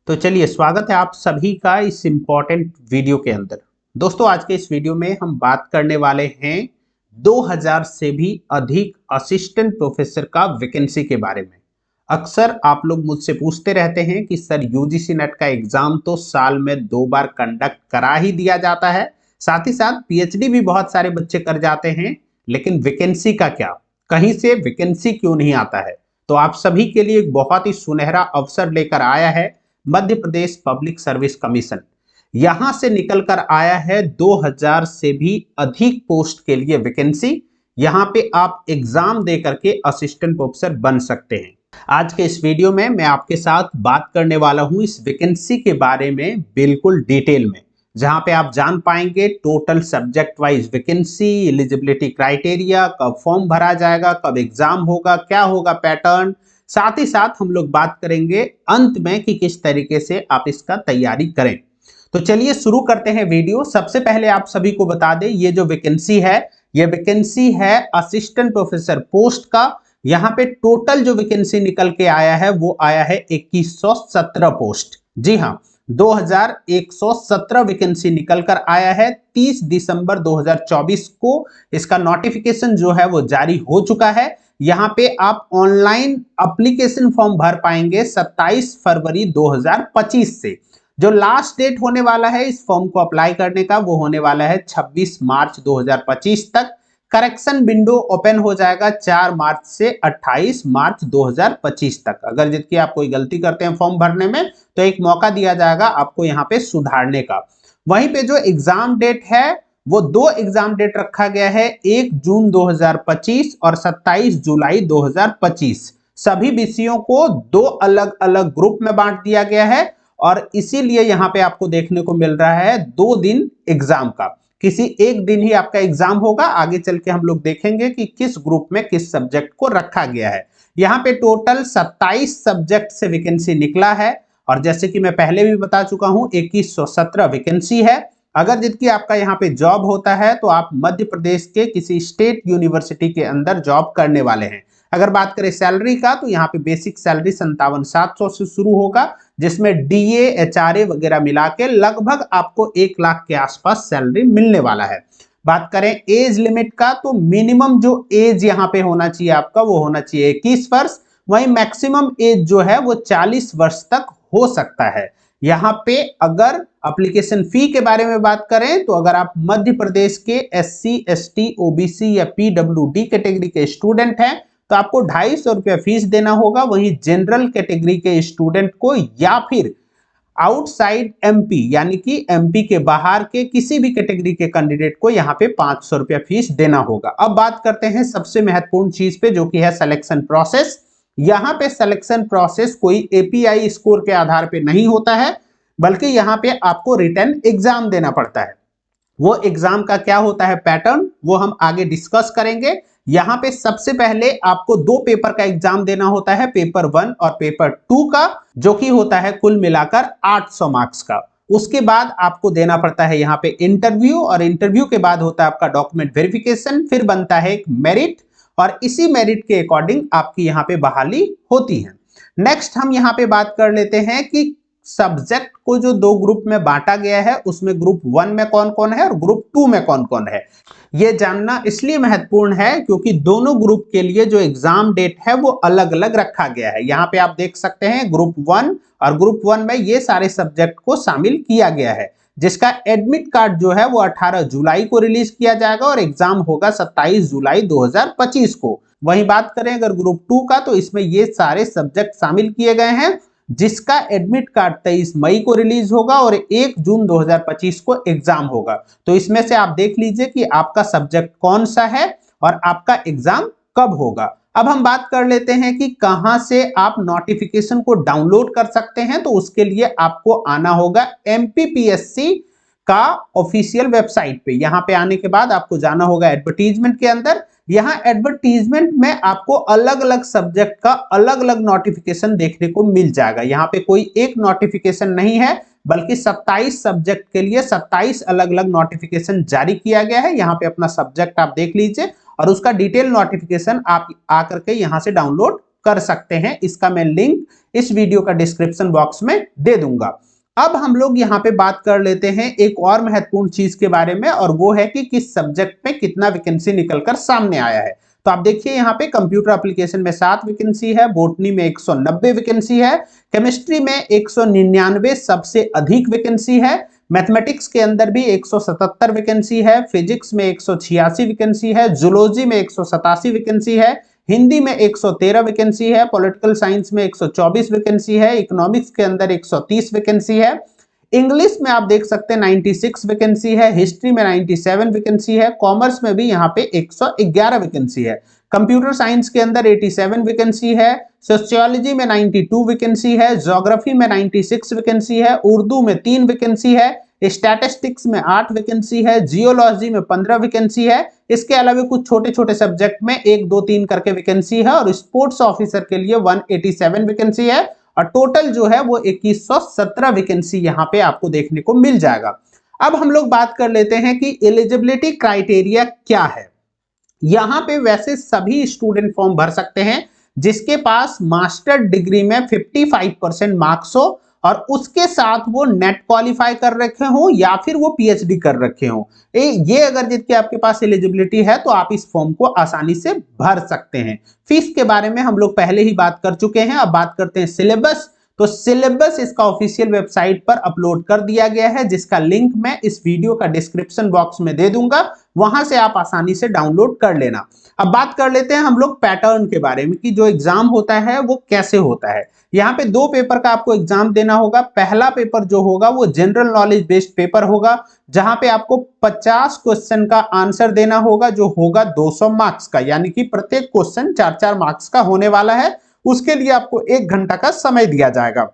तो चलिए स्वागत है आप सभी का इस इम्पोर्टेंट वीडियो के अंदर। दोस्तों आज के इस वीडियो में हम बात करने वाले हैं 2000 से भी अधिक असिस्टेंट प्रोफेसर का वैकेंसी के बारे में। अक्सर आप लोग मुझसे पूछते रहते हैं कि सर यूजीसी नेट का एग्जाम तो साल में 2 बार कंडक्ट करा ही दिया जाता है, साथ ही साथ पीएचडी भी बहुत सारे बच्चे कर जाते हैं, लेकिन वैकेंसी का क्या, कहीं से वैकेंसी क्यों नहीं आता है। तो आप सभी के लिए एक बहुत ही सुनहरा अवसर लेकर आया है Madhya Pradesh public service commission. यहां से निकलकर आया है 2000 से भी अधिक पोस्ट के लिए वैकेंसी। यहां पे आप एग्जाम दे करके असिस्टेंट प्रोफेसर बन सकते हैं। आज के इस वीडियो में मैं आपके साथ बात करने वाला हूं इस वैकेंसी के बारे में बिल्कुल डिटेल में, जहां पे आप जान पाएंगे total subject wise vacancy, eligibility criteria, कब फॉर्म भरा जाएगा, कब एग्जाम होगा, क्या होगा पैटर्न। साथ ही साथ हम लोग बात करेंगे अंत में कि किस तरीके से आप इसका तैयारी करें। तो चलिए शुरू करते हैं वीडियो। सबसे पहले आप सभी को बता दें ये जो वैकेंसी है, ये वैकेंसी है असिस्टेंट प्रोफेसर पोस्ट का। यहाँ पे टोटल जो वैकेंसी निकल के आया है वो आया है 2117 पोस्ट। जी हाँ, 2117 वैकेंसी निकल कर आया है। 30 दिसंबर 2024 को इसका नोटिफिकेशन जो है वो जारी हो चुका है। यहाँ पे आप ऑनलाइन एप्लीकेशन फॉर्म भर पाएंगे 27 फरवरी 2025 से। जो लास्ट डेट होने वाला है इस फॉर्म को अप्लाई करने का वो होने वाला है 26 मार्च 2025 तक। करेक्शन विंडो ओपन हो जाएगा 4 मार्च से 28 मार्च 2025 तक। अगर जिसकी आप कोई गलती करते हैं फॉर्म भरने में तो एक मौका दिया जाएगा आपको यहाँ पे सुधारने का। वहीं पे जो एग्जाम डेट है वो 2 एग्जाम डेट रखा गया है, 1 जून 2025 और 27 जुलाई 2025। सभी विषयों को 2 अलग अलग ग्रुप में बांट दिया गया है और इसीलिए यहाँ पे आपको देखने को मिल रहा है 2 दिन एग्जाम का। किसी एक दिन ही आपका एग्जाम होगा, आगे चल के हम लोग देखेंगे कि किस ग्रुप में किस सब्जेक्ट को रखा गया है। यहाँ पे टोटल 27 सब्जेक्ट से वैकेंसी निकला है और जैसे कि मैं पहले भी बता चुका हूं 2117 वैकेंसी है। अगर जिसकी आपका यहाँ पे जॉब होता है तो आप मध्य प्रदेश के किसी स्टेट यूनिवर्सिटी के अंदर जॉब करने वाले हैं। अगर बात करें सैलरी का तो यहाँ पे बेसिक सैलरी 57,700 से शुरू होगा, जिसमें डीए एचआरए वगैरह मिला के लगभग आपको 1 लाख के आसपास सैलरी मिलने वाला है। बात करें एज लिमिट का तो मिनिमम जो एज यहाँ पे होना चाहिए आपका वो होना चाहिए 21 वर्ष। वहीं मैक्सिमम एज जो है वो 40 वर्ष तक हो सकता है। यहाँ पे अगर एप्लीकेशन फी के बारे में बात करें तो अगर आप मध्य प्रदेश के एससी एसटी ओबीसी या पीडब्ल्यूडी कैटेगरी के स्टूडेंट हैं तो आपको 250 रुपया फीस देना होगा। वहीं जनरल कैटेगरी के स्टूडेंट को या फिर आउटसाइड एमपी यानी कि एमपी के बाहर के किसी भी कैटेगरी के कैंडिडेट को यहाँ पे 500 रुपया फीस देना होगा। अब बात करते हैं सबसे महत्वपूर्ण चीज पे जो कि है सिलेक्शन प्रोसेस। यहाँ पे सिलेक्शन प्रोसेस कोई एपीआई स्कोर के आधार पे नहीं होता है, बल्कि यहाँ पे आपको रिटन एग्जाम देना पड़ता है। वो एग्जाम का क्या होता है पैटर्न वो हम आगे डिस्कस करेंगे। यहाँ पे सबसे पहले आपको 2 पेपर का एग्जाम देना होता है, पेपर 1 और पेपर 2 का, जो कि होता है कुल मिलाकर 800 मार्क्स का। उसके बाद आपको देना पड़ता है यहाँ पे इंटरव्यू और इंटरव्यू के बाद होता है आपका डॉक्यूमेंट वेरिफिकेशन, फिर बनता है एक मेरिट और इसी मेरिट के अकॉर्डिंग आपकी यहाँ पे बहाली होती है। नेक्स्ट हम यहाँ पे बात कर लेते हैं कि सब्जेक्ट को जो 2 ग्रुप में बांटा गया है उसमें ग्रुप 1 में कौन कौन है और ग्रुप 2 में कौन कौन है। यह जानना इसलिए महत्वपूर्ण है क्योंकि दोनों ग्रुप के लिए जो एग्जाम डेट है वो अलग अलग रखा गया है। यहाँ पे आप देख सकते हैं ग्रुप 1 और ग्रुप 1 में ये सारे सब्जेक्ट को शामिल किया गया है, जिसका एडमिट कार्ड जो है वो 18 जुलाई को रिलीज किया जाएगा और एग्जाम होगा 27 जुलाई 2025 को। वहीं बात करें अगर ग्रुप 2 का तो इसमें ये सारे सब्जेक्ट शामिल किए गए हैं, जिसका एडमिट कार्ड 23 मई को रिलीज होगा और 1 जून 2025 को एग्जाम होगा। तो इसमें से आप देख लीजिए कि आपका सब्जेक्ट कौन सा है और आपका एग्जाम कब होगा। अब हम बात कर लेते हैं कि कहां से आप नोटिफिकेशन को डाउनलोड कर सकते हैं। तो उसके लिए आपको आना होगा एमपीपीएससी का ऑफिशियल वेबसाइट पे। यहां पे आने के बाद आपको जाना होगा एडवर्टीजमेंट के अंदर। यहां एडवर्टीजमेंट में आपको अलग अलग सब्जेक्ट का अलग अलग नोटिफिकेशन देखने को मिल जाएगा। यहाँ पे कोई एक नोटिफिकेशन नहीं है, बल्कि 27 सब्जेक्ट के लिए 27 अलग अलग नोटिफिकेशन जारी किया गया है। यहाँ पे अपना सब्जेक्ट आप देख लीजिए और उसका डिटेल नोटिफिकेशन आप आकर के यहाँ से डाउनलोड कर सकते हैं। इसका मैं लिंक इस वीडियो का डिस्क्रिप्शन बॉक्स में दे दूंगा। अब हम लोग यहाँ पे बात कर लेते हैं एक और महत्वपूर्ण चीज के बारे में, और वो है कि किस सब्जेक्ट में कितना वैकेंसी निकलकर सामने आया है। तो आप देखिए यहाँ पे कंप्यूटर एप्लीकेशन में 7 वैकेंसी है, बॉटनी में 190 वैकेंसी है, केमिस्ट्री में 199 सबसे अधिक वैकेंसी है, मैथमेटिक्स के अंदर भी 177 वैकेंसी है, फिजिक्स में 186 वैकेंसी है, जूलॉजी में 187 वैकेंसी है, हिंदी में 113 वैकेंसी है, पॉलिटिकल साइंस में 124 वैकेंसी है, इकोनॉमिक्स के अंदर 130 वैकेंसी है, इंग्लिश में आप देख सकते हैं 96 वैकेंसी है, हिस्ट्री में 97 वैकेंसी है, कॉमर्स में भी यहाँ पे 111 वैकेंसी है, कंप्यूटर साइंस के अंदर 87 वैकेंसी है, सोशियोलॉजी में 92 वैकेंसी है, ज्योग्राफी में 96 वैकेंसी है, उर्दू में 3 वैकेंसी है, स्टैटिस्टिक्स में 8 वैकेंसी है, जियोलॉजी में 15 वैकेंसी है। इसके अलावा कुछ छोटे छोटे सब्जेक्ट में 1 2 3 करके वैकेंसी है, और स्पोर्ट्स ऑफिसर के लिए 187 वैकेंसी है, और टोटल जो है वो 2117 वैकेंसी यहाँ पे आपको देखने को मिल जाएगा। अब हम लोग बात कर लेते हैं कि एलिजिबिलिटी क्राइटेरिया क्या है। यहाँ पे वैसे सभी स्टूडेंट फॉर्म भर सकते हैं जिसके पास मास्टर डिग्री में 55% मार्क्स हो, और उसके साथ वो नेट क्वालिफाई कर रखे हो या फिर वो पीएचडी कर रखे हो। ये अगर जिसके आपके पास एलिजिबिलिटी है तो आप इस फॉर्म को आसानी से भर सकते हैं। फीस के बारे में हम लोग पहले ही बात कर चुके हैं। अब बात करते हैं सिलेबस। तो सिलेबस इसका ऑफिशियल वेबसाइट पर अपलोड कर दिया गया है, जिसका लिंक मैं इस वीडियो का डिस्क्रिप्शन बॉक्स में दे दूंगा, वहां से आप आसानी से डाउनलोड कर लेना। अब बात कर लेते हैं हम लोग पैटर्न के बारे में कि जो एग्जाम होता है वो कैसे होता है। यहाँ पे 2 पेपर का आपको एग्जाम देना होगा। पहला पेपर जो होगा वो जनरल नॉलेज बेस्ड पेपर होगा, जहां पे आपको 50 क्वेश्चन का आंसर देना होगा, जो होगा 200 मार्क्स का, यानी कि प्रत्येक क्वेश्चन 4-4 मार्क्स का होने वाला है। उसके लिए आपको 1 घंटा का समय दिया जाएगा।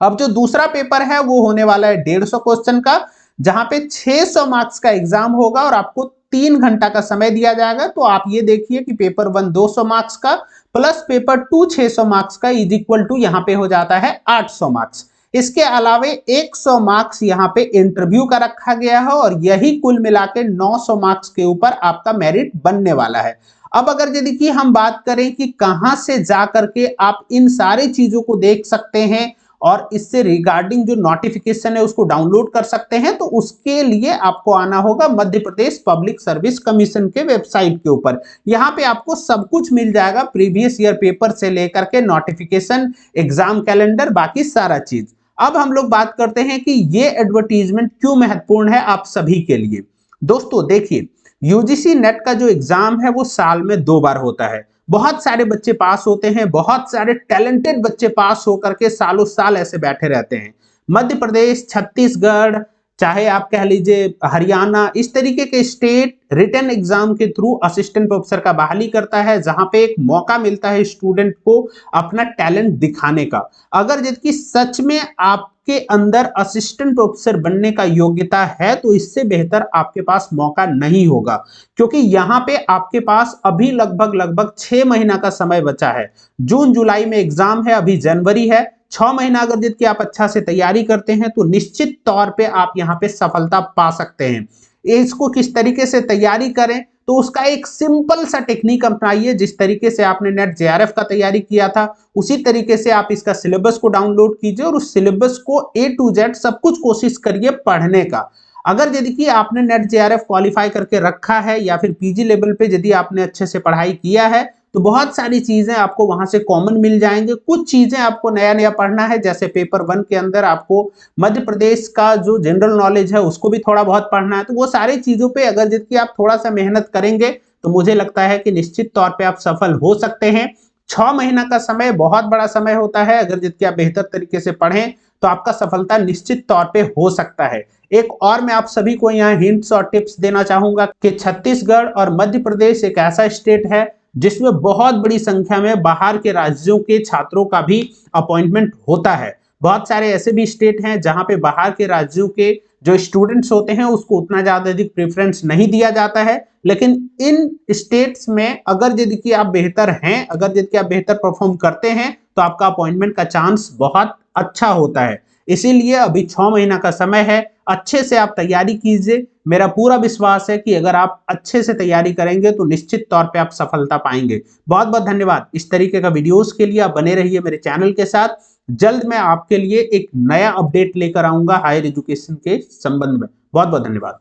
अब जो दूसरा पेपर है वो होने वाला है 150 क्वेश्चन का, जहां पे 600 मार्क्स का एग्जाम होगा और आपको 3 घंटा का समय दिया जाएगा। तो आप ये देखिए कि पेपर 1 200 मार्क्स का प्लस पेपर 2 600 मार्क्स का इज इक्वल टू यहाँ पे हो जाता है 800 मार्क्स। इसके अलावे 100 मार्क्स यहाँ पे इंटरव्यू का रखा गया है, और यही कुल मिला के 900 मार्क्स के ऊपर आपका मेरिट बनने वाला है। अब अगर यदि कि हम बात करें कि कहां से जा करके आप इन सारी चीजों को देख सकते हैं और इससे रिगार्डिंग जो नोटिफिकेशन है उसको डाउनलोड कर सकते हैं, तो उसके लिए आपको आना होगा Madhya Pradesh public service commission के वेबसाइट के ऊपर। यहाँ पे आपको सब कुछ मिल जाएगा, प्रीवियस ईयर पेपर से लेकर के नोटिफिकेशन, एग्जाम कैलेंडर, बाकी सारा चीज। अब हम लोग बात करते हैं कि ये एडवर्टीजमेंट क्यों महत्वपूर्ण है आप सभी के लिए। दोस्तों देखिए, यूजीसी नेट का जो एग्जाम है वो साल में 2 बार होता है। बहुत सारे बच्चे पास होते हैं, बहुत सारे टैलेंटेड बच्चे पास होकर के सालों साल ऐसे बैठे रहते हैं। मध्य प्रदेश, छत्तीसगढ़, चाहे आप कह लीजिए हरियाणा, इस तरीके के स्टेट रिटन एग्जाम के थ्रू असिस्टेंट प्रोफेसर का बहाली करता है, जहां पे एक मौका मिलता है स्टूडेंट को अपना टैलेंट दिखाने का। अगर यदि सच में आपके अंदर असिस्टेंट प्रोफेसर बनने का योग्यता है तो इससे बेहतर आपके पास मौका नहीं होगा, क्योंकि यहाँ पे आपके पास अभी लगभग 6 महीना का समय बचा है। जून जुलाई में एग्जाम है, अभी जनवरी है। 6 महीना अगर जितनी आप अच्छा से तैयारी करते हैं तो निश्चित तौर पे आप यहाँ पे सफलता पा सकते हैं। इसको किस तरीके से तैयारी करें, तो उसका एक सिंपल सा टेक्निक अपनाइए। जिस तरीके से आपने नेट जेआरएफ का तैयारी किया था उसी तरीके से आप इसका सिलेबस को डाउनलोड कीजिए और उस सिलेबस को A to Z सब कुछ कोशिश करिए पढ़ने का। अगर यदि कि आपने नेट जेआरएफ क्वालिफाई करके रखा है या फिर पीजी लेवल पे यदि आपने अच्छे से पढ़ाई किया है तो बहुत सारी चीजें आपको वहां से कॉमन मिल जाएंगे। कुछ चीजें आपको नया नया पढ़ना है, जैसे पेपर 1 के अंदर आपको मध्य प्रदेश का जो जनरल नॉलेज है उसको भी थोड़ा बहुत पढ़ना है। तो वो सारी चीजों पे अगर जिसकी आप थोड़ा सा मेहनत करेंगे तो मुझे लगता है कि निश्चित तौर पे आप सफल हो सकते हैं। 6 महीना का समय बहुत बड़ा समय होता है, अगर जिसकी आप बेहतर तरीके से पढ़ें तो आपका सफलता निश्चित तौर पे हो सकता है। एक और मैं आप सभी को यहाँ हिंट्स और टिप्स देना चाहूंगा कि छत्तीसगढ़ और मध्य प्रदेश एक ऐसा स्टेट है जिसमें बहुत बड़ी संख्या में बाहर के राज्यों के छात्रों का भी अपॉइंटमेंट होता है। बहुत सारे ऐसे भी स्टेट हैं जहां पे बाहर के राज्यों के जो स्टूडेंट्स होते हैं उसको उतना ज्यादा अधिक प्रेफरेंस नहीं दिया जाता है, लेकिन इन स्टेट्स में अगर यदि कि आप बेहतर हैं, अगर यदि कि आप बेहतर परफॉर्म करते हैं तो आपका अपॉइंटमेंट का चांस बहुत अच्छा होता है। इसीलिए अभी 6 महीना का समय है, अच्छे से आप तैयारी कीजिए। मेरा पूरा विश्वास है कि अगर आप अच्छे से तैयारी करेंगे तो निश्चित तौर पे आप सफलता पाएंगे। बहुत बहुत धन्यवाद। इस तरीके का वीडियोस के लिए आप बने रहिए मेरे चैनल के साथ। जल्द मैं आपके लिए एक नया अपडेट लेकर आऊंगा हायर एजुकेशन के संबंध में। बहुत बहुत धन्यवाद।